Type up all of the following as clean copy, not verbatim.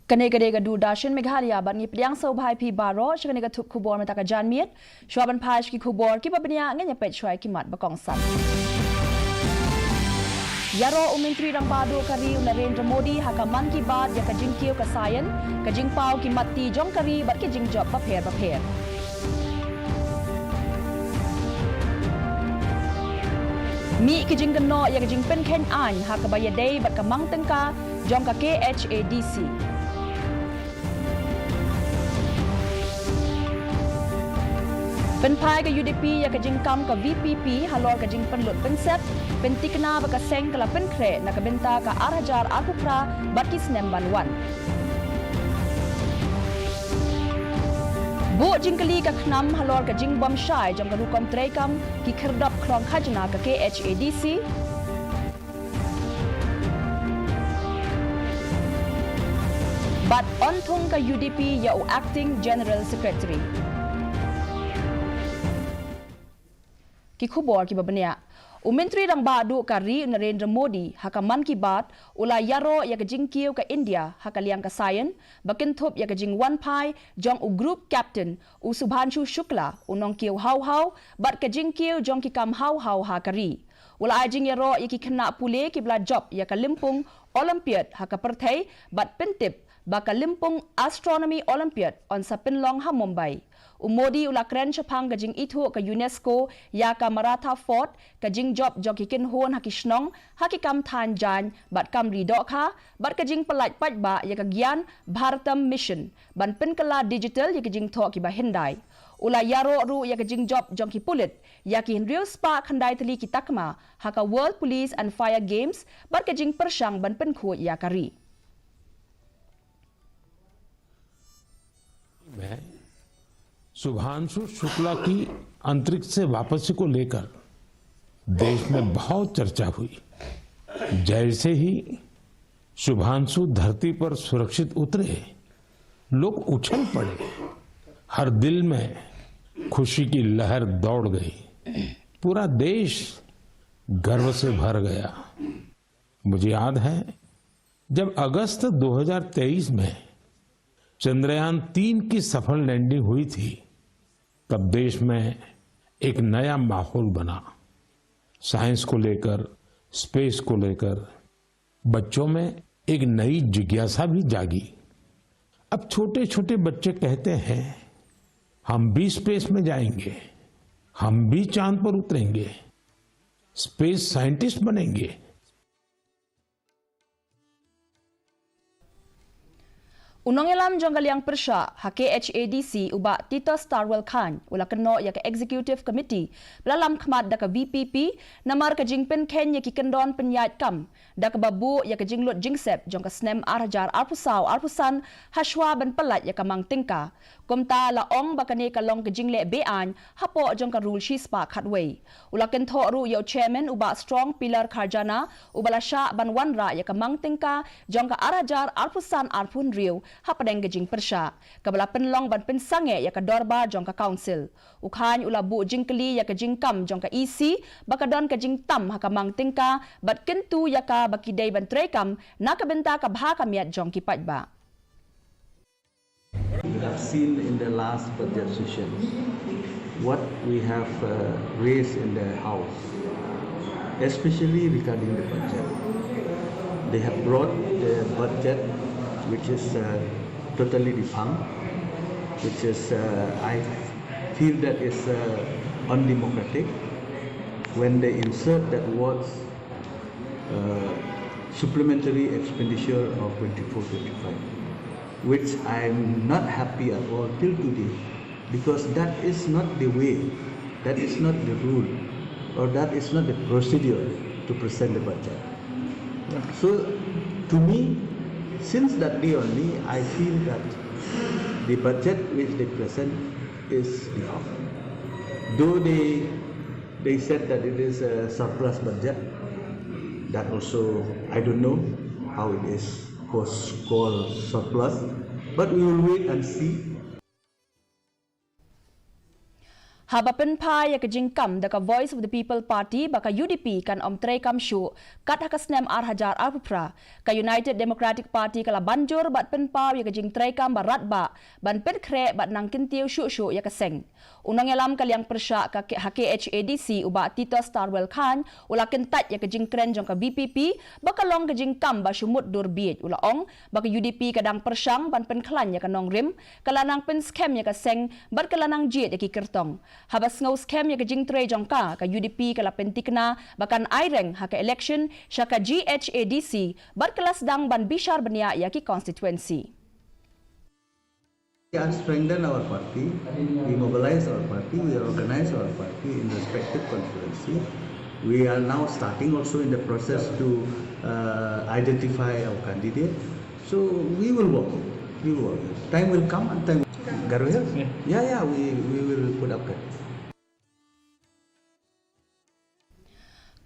Kane-kane ka du dashin Meghalaya ban ngi priang so bhai phi baro shkane ka thup khubor mata ka jan miet shwaban phaj ki khubor ki babnya nganya pet shwai ki mat bakong san Yaro umintri rang badu kari Narendra Modi haka man ki baat ya ka jing kiu ka sayan ka jing pau ki matti jong kari bat ki jing job bapher Mi ki jing no ya ka jing pen ken an haka baya day bat ka mang tengka jong ka KHADC Pen pai ka UDP ya ka jing kam ka VPP halor ka jing pen lut pen sep pen tikna ba ka seng ka la pen kre na ka benta ka arajar akupra bat ki snem ban wan Bu jing kali ka khnam halor ka jing bom shai jong ka rukom trekam ki kherdap khlong khajna ka KHADC Bat on thung ka UDP ya u acting general secretary Ki khubor ki babanya Umentri rang badu kari Narendra Modi haka man ki baat ula yaro ya ka jing kiu ka India haka liang ka sayan bakin thup ya ka jing one pai jong u group captain u Subhanshu Shukla unong kiu hau bat ka jing kiu jong ki kam hau ha kari ula jing yaro ya ki khna pule ki bla job ya ka limpung Olympiad haka perthai bat pentip baka limpung astronomy Olympiad on sa Pinlong ha Mumbai Modi ula kren chapang ka jing itu ka UNESCO ya ka Maratha Fort ka jing job joki kin hon hakishnong hakikam than jan bat kam ridok kha bat ka jing palat pat ba ya ka gyan Bharatam mission ban pen kala digital ya ka jing tho ki ba hindai ula yaro ru ya ka jing job joki pulit ya ki real spa khandai tali ki takma haka World Police and Fire Games bat ka jing pershang ban pen khu ya kari Shubhanshu शुक्ला की अंतरिक्ष से वापसी को लेकर देश में बहुत चर्चा हुई जैसे ही शुभांशु धरती पर सुरक्षित उतरे लोग उछल पड़े हर दिल में खुशी की लहर दौड़ गई पूरा देश गर्व से भर गया मुझे याद है जब अगस्त 2023 में चंद्रयान 3 की सफल लैंडिंग हुई थी तब देश में एक नया माहौल बना साइंस को लेकर स्पेस को लेकर बच्चों में एक नई जिज्ञासा भी जागी अब छोटे छोटे बच्चे कहते हैं हम भी स्पेस में जाएंगे हम भी चांद पर उतरेंगे स्पेस साइंटिस्ट बनेंगे Unong elam jonggal yang persya ha KHADC uba Tito Starwell Khan ula keno ya ka executive committee belalam khmat da ka VPP namar ka jingpen ken ya ki kendon penyait kam da ka babu ya ka jinglot jingsep jong ka snem arjar arpusan hashwa ban palat ya ka mang tingka komta la ong bakane ka long ka jingle bean hapo jong ka rule shi spa khatway ula ken tho ru yo chairman uba strong pillar kharjana ubala sha ban wanra ya ka mang tingka jong ka arajar arpusan arpun riu hapadeng gejing persya kabala penlong ban pensange ya ka dorba jong ka council ukhan ula bu jingkli ya ka jingkam jong ka EC bakadon ka jingtam ha ka mang tingka bat kentu ya ka bakidei ban trekam nakabenta ka bha ka miat jong ki patba We have seen in the last budget session what we have raised in the House, especially regarding the budget. They have brought the budget which is totally defunct, which is, I feel that is undemocratic when they insert that words supplementary expenditure of 24-25, which I am not happy at all till today, because that is not the way, that is not the rule, or that is not the procedure to present the budget. So, to me, since that day only, I feel that the budget which they present is defunct. Though they said that it is a surplus budget, that also I don't know how it is was called surplus, but we will wait and see. Habapen pa ya kejingkam daka Voice of the People Party baka UDP kan omtrei kam syu kat hakasnem arhajar arpra ka United Democratic Party kala banjur bat penpa ya kejing trei kam barat ba ban pen kre bat nang kintiu syu ya kaseng. Unang yalam kaliang persya ka KHADC uba Tito Starwell Khan ula kentat ya kejing kren jong ka BPP baka long kejing kam ba syumut durbiet ula ong baka UDP kadang persyang ban pen klan ya kanong rim kala nang pen scam ya kaseng bat kala nang jiet ya ki kertong. Habas ngau scam ya kejing tre jong ka UDP kala pentikna bakan aireng ha ka election sya ka GHADC bat kelas dang ban bishar benia ya ki constituency. We are strengthen our party, we mobilize our party, we organize our party in respective constituency. We are now starting also in the process to identify our candidate. So we will work. Time will come and time. Garu here? Yeah, we will put up that.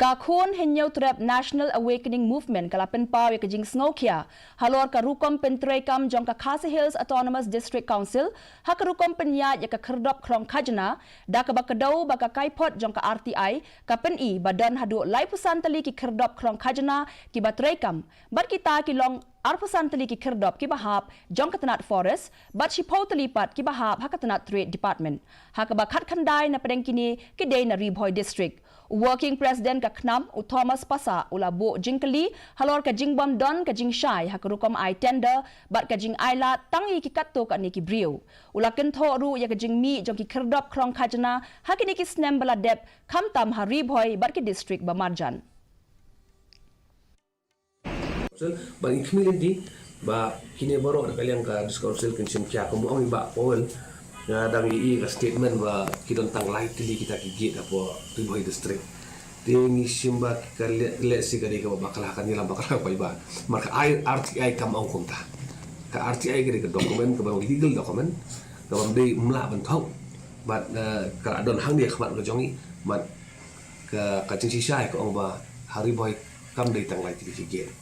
Kakun henyau trap National Awakening Movement kala penpaw ya kejing sngokia halor ka rukom pentrekam jong ka KHASI Hills Autonomous District Council ha ka rukom penyat ya ka kerdop krong khajna da ka bakadau baka kaipot jong ka RTI ka peni badan hadu lai pusan tali ki kerdop krong khajna ki batrekam bat kita ki long arpusan tali ki kerdop ki bahap jong ka tanat forest bat si pau tali pat ki bahap ha ka tanat trade department ha ka bakat khandai na pedeng kini ki dei na Riboy district. Working President ka Knam u Thomas Pasa ula bo jingkali halor ka jingbam don ka jingshai ha karukom ai tender bat ka jing aila tangi ki katto ka ni ki brio ula kentho ru ya ka jingmi jong ki kerdop krong khajna ha ki ni ki snem bala dep khamtam ha Riboy bat ki district ba marjan ba community ba kini baro na kaliang ka discouncil kinsim kya ko mo ba powel na dangi ka statement ba kidon tang light tili kita kigit apo Riboy district tingi simba ka lesi ka ka bakala ka nila bakala pa iba marka RTI kam ang kunta ka RTI ka dokumen ka legal document ka bamde umla bantau but ka adon hang dia khamat ka jongi mat ka cinci syai ko ba Riboy kam dei tang light tili kigit.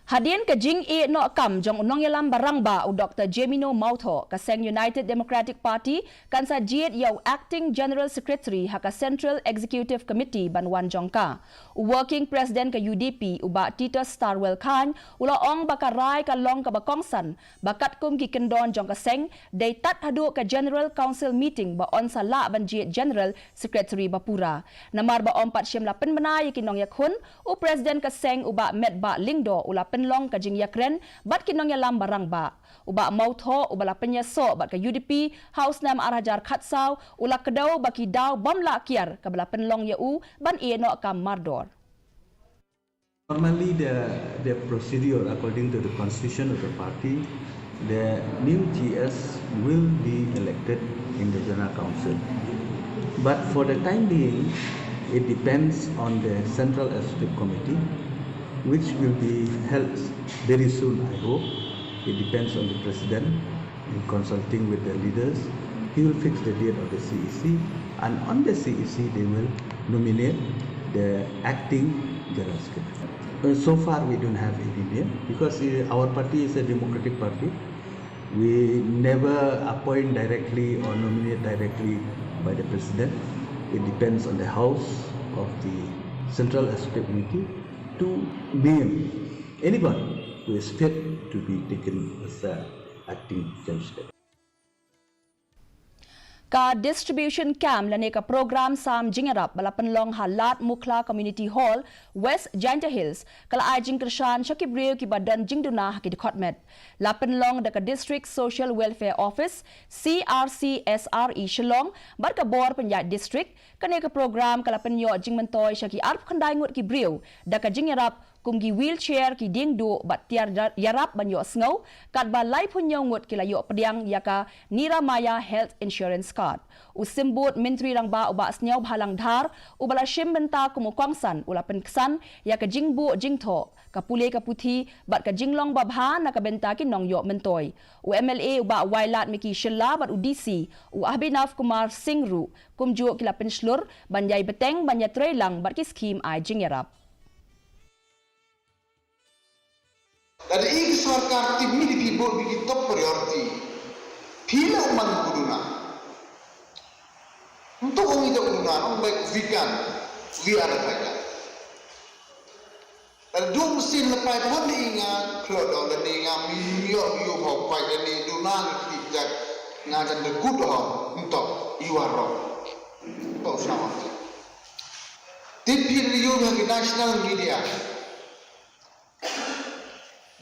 Hadien ke jing e no kam jong unong yalam barang ba u Dr. Jemino Mautho ka seng United Democratic Party kan sa jiet yaw Acting General Secretary ha ka Central Executive Committee banwan jongka. Working President ka UDP uba Tito Starwell Khan ula ong bakarai ka long ka bakongsan bakat kum ki kendon jong ka seng day tat hadu ka General Council meeting ba on sa la ban jiet General Secretary Bapura. Namar ba ompat siyam lapen manay kinong yakhun u President ka seng uba Medba Lingdo ula long ka jing yakren bat kinong yalam barang ba uba mautho ubala penya so bat ka UDP house nam arhajar khatsaw ula kedaw baki daw bamla kiar ka bala penlong yau ban no kam mardor. Normally the procedure according to the constitution of the party, the new GS will be elected in the general council, but for the time being it depends on the central executive committee which will be held very soon, I hope. It depends on the president in consulting with the leaders. He will fix the date of the CEC, and on the CEC they will nominate the acting general secretary. So far we don't have any name because our party is a democratic party. We never appoint directly or nominate directly by the president. It depends on the house of the central executive committee to name anybody who is fit to be taken as acting general secretary. Ka distribution camp lane ka program sam jingarap balapan long halat Mukla Community Hall West Janta Hills kala ajing kershan syakibriu ki badan jingduna ki dikotmet lapan long da ka District Social Welfare Office CRCSRE Shillong bar ka bor penyat district kane ka program kala penyo jingmentoy syaki arp khandai ngut ki briu da ka jingarap kumgi wheelchair ki dingdu bat tiar yarap banyo sngo kat ba lai punyo ngut ki layo pediang yaka Niramaya Health Insurance Card usimbut menteri rang ba uba snyaw bhalang dhar ubala shim benta kumukwangsan ula penksan yaka jingbu jingtho kapule kaputhi bat ka jinglong babha na ka benta ki nongyo mentoy UMLA uba wailat miki shilla bat UDC u Abhinav Kumar Singru kumju kila penslur banjai beteng banya trelang bat ki scheme ai jingerap. Dan ini सरकार टीम में भी बहुत बिकी top priority Pila umang buduna. Untuk orang itu buduna, orang baik vegan, via ada vegan. Dan dua mesin lepas pun diingat, kalau dah dan diingat minyak hok baik dan di duna kita ngajan dekut hok untuk iwaro. Tahu sama. TV review bagi national media.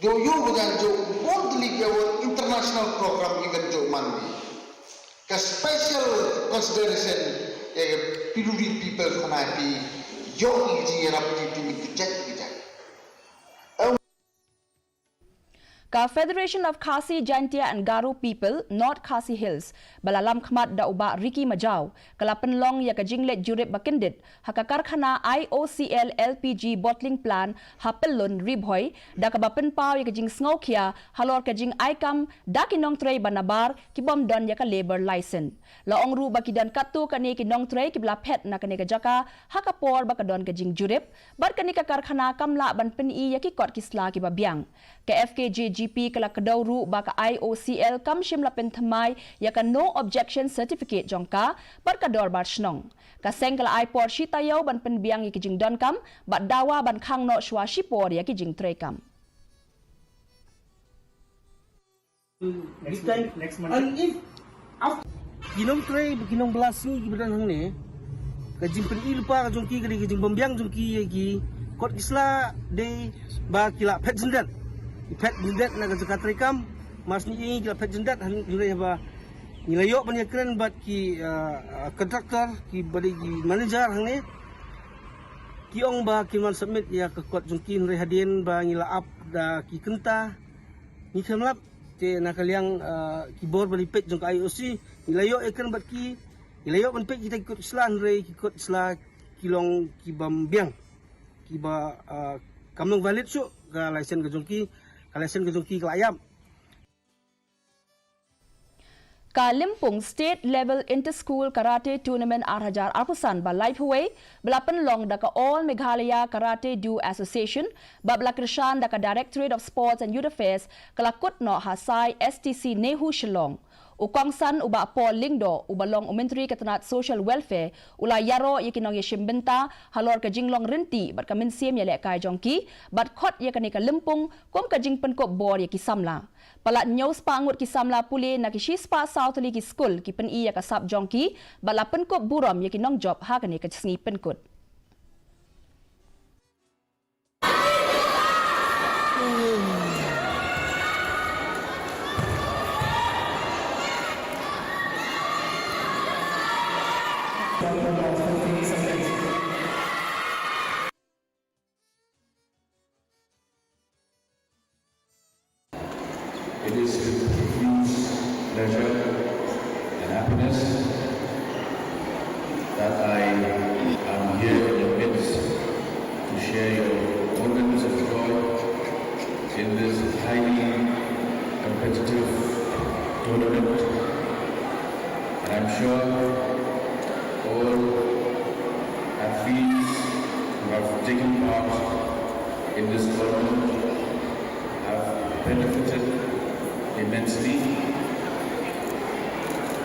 जो वजह जो बहुत legal international program even जो मानवी का special consideration PWD people खाना भी जो इजी रब टी में चेक किया Ka Federation of KHASI, Jaintia and Garo People, North KHASI Hills, balalam khmat da uba Ricky Majau, kala penlong ya ka jinglet jurip bakindit, haka karkhana IOCL LPG bottling plant hapelun ribhoy, da ka bapen pau ya ka jing sngokia, halor ka jing aikam, da kinong tray banabar, kibom don ya ka labor license. Laong ru bakidan katu kani kinong tray kibla pet na kani ka jaka, haka por baka don ka jing jurip, bar kani ka karkhana kamla ban peni ya ki kot kisla ki babiang. Ka FKJ GP kala kadauru baka IOCL kamshim la penthamai yaka no objection certificate jongka barkador bar shnong ka sengkala ipor shitayo ban penbiang yaki don kam bat dawa ban khang no shwa shipor yaki jing tray kam next month and if after ginong tray ginong belasi gibadan hang ne ka jing pen ilpa ka jongki ka jing bombiang jongki yaki kot isla de ba kila pet jendat pet jendat na ka trekam mas ni kila pet jendat han nilai ba nilai yo ban yakren bat ki kontraktor ki badi manager hang ne kiong ba kiman submit ya ka kot jongki nilai hadien ba ngila up da ki kenta ni khamlap te nakaliang keyboard bali pet jong IOC ilayo ekran bat ki ilayo ban pet kita ikut islan re ikut isla kilong kibambiang kiba kamong valid su ka license ka jongki ka license ka jongki klayam Ka Limpung State Level Inter-School Karate Tournament 8,000 arpusan ba live huway belapan long da ka All Meghalaya Karate Do Association ba belakrishan da ka Directorate of Sports and Youth Affairs kalakut no hasai STC Nehu Shillong. Ukongsan uba Paul Lingdo ubalong umentri katanat social welfare ula yaro yakinong yashimbenta halor ka jinglong rinti bat ka minsim yale kai jongki bat khot yakani ka Limpung kom ka jingpen ko bor yaki samla. Palat nyaus pangut ki samla puli na ki shispa south li ki school ki pen iya ka sab jongki bala penkut buram yakinong job ha kani ka sngi penkut. It is with profuse pleasure and happiness that I am here in your midst to share your moments of joy in this highly competitive tournament. And I'm sure all athletes who have taken part in this tournament have benefited immensely.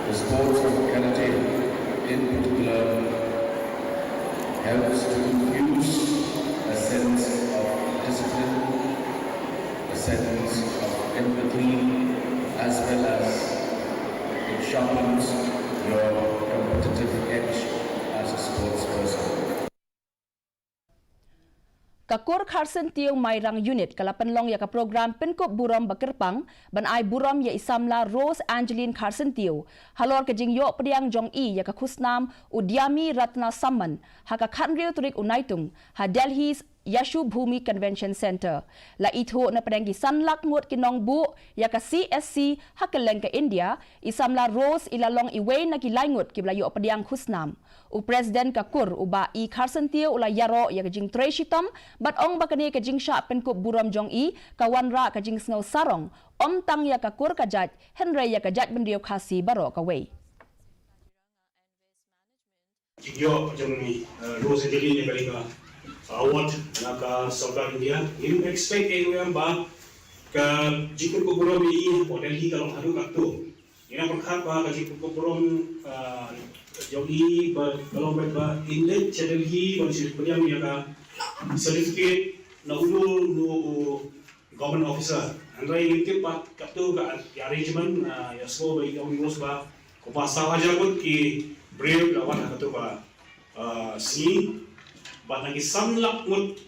The sports of karate in particular helps to infuse a sense of discipline, a sense of empathy, as well as it sharpens your competitive edge as a sports person. Kakur Kharsen Tiong Mairang Unit kalapan long ya ka program penkop buram bakerpang ban ai buram ya isamla Rose Angeline Kharsen Tio halor ka jingyo pediang jong i ya ka khusnam Udyami Ratna Samman ha ka khanriu turik unaitung ha Delhi's Yashu Bhumi Convention Center la itho na pedang sanlak ngot kinong bu ya ka CSC ha ka leng ka India isamla Rose ilalong iway na kilaingot kiblayo pediang khusnam u president Kakur uba i Kharsen Tio ula yaro ya ka jing treshitam bat ong bakani ka jing sha penkop buram jong i kawanra ka jing sngaw sarong om tang ya Kakur ka jaj Henry ya ka jaj bendio KHASI baro ka way Yo jong Rose Angeline ni balik award naka South India you expect anywhere ba ka jikun ko buram i Delhi kalong haru kakto Ina perkhat ba kaji pukurom jogi ba kalau ba inlet chadalgi ba sirpanyam ya ka certificate na ulu no government officer andai itu pak kaptu ka arrangement ya sko ba yung ngos ba ko pasa aja pun ki brave lawan kaptu ba si ba nagi samlak mut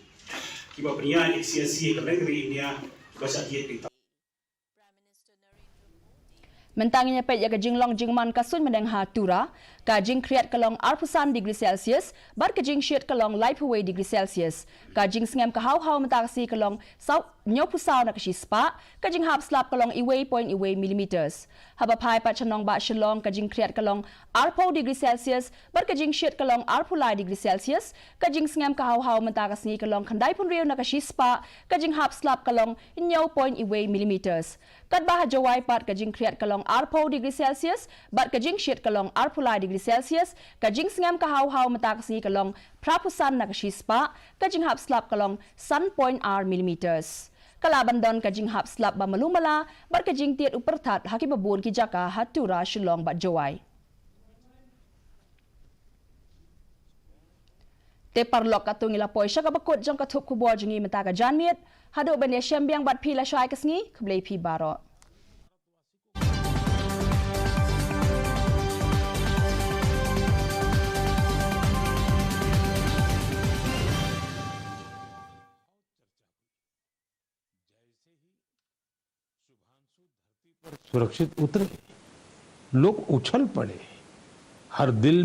ki ba pria XCSC ka negeri India ba sa diet Mentangnya pet ya kajing long jingman kasun meneng hatura, kajing kreat kelong arpusan degree Celsius, bar kajing shiat kelong life-away degree Celsius. Kajing sengam kahau-hau mentasi kelong nyopusau na kasispa, kajing hap slap kelong iway point iway millimeters. Habapai pat chanong ba shalong kajing kreat kelong arpo degree Celsius, bar kajing shiat kelong arpulai degree Celsius, kajing sengam kahau-hau mentakasni kelong kandai pun rio na kasispa, kajing hap slap kelong nyaw point iway millimeters. Kat bah jawai pat kajing kreat kelong arpo degree Celsius, bat kajing shiat kelong arpulai degree Celsius, kajing sengam kahau-hau mentakasni kelong prapusan na kasispa, kajing hap slap kelong sun point r millimeters. Kalaban don kajing hap slap ba malumala, bat kajing tiat upertat haki babun ki jaka hatura shulong bat jawai. Te parlok katung ila poi syaka bakut jang katup kubor jengi mentaka janmiet, haduk bende syambiang bat pila syai kesngi, keblei pi barok. सुरक्षित उतरे, लोग उछल पड़े, हर दिल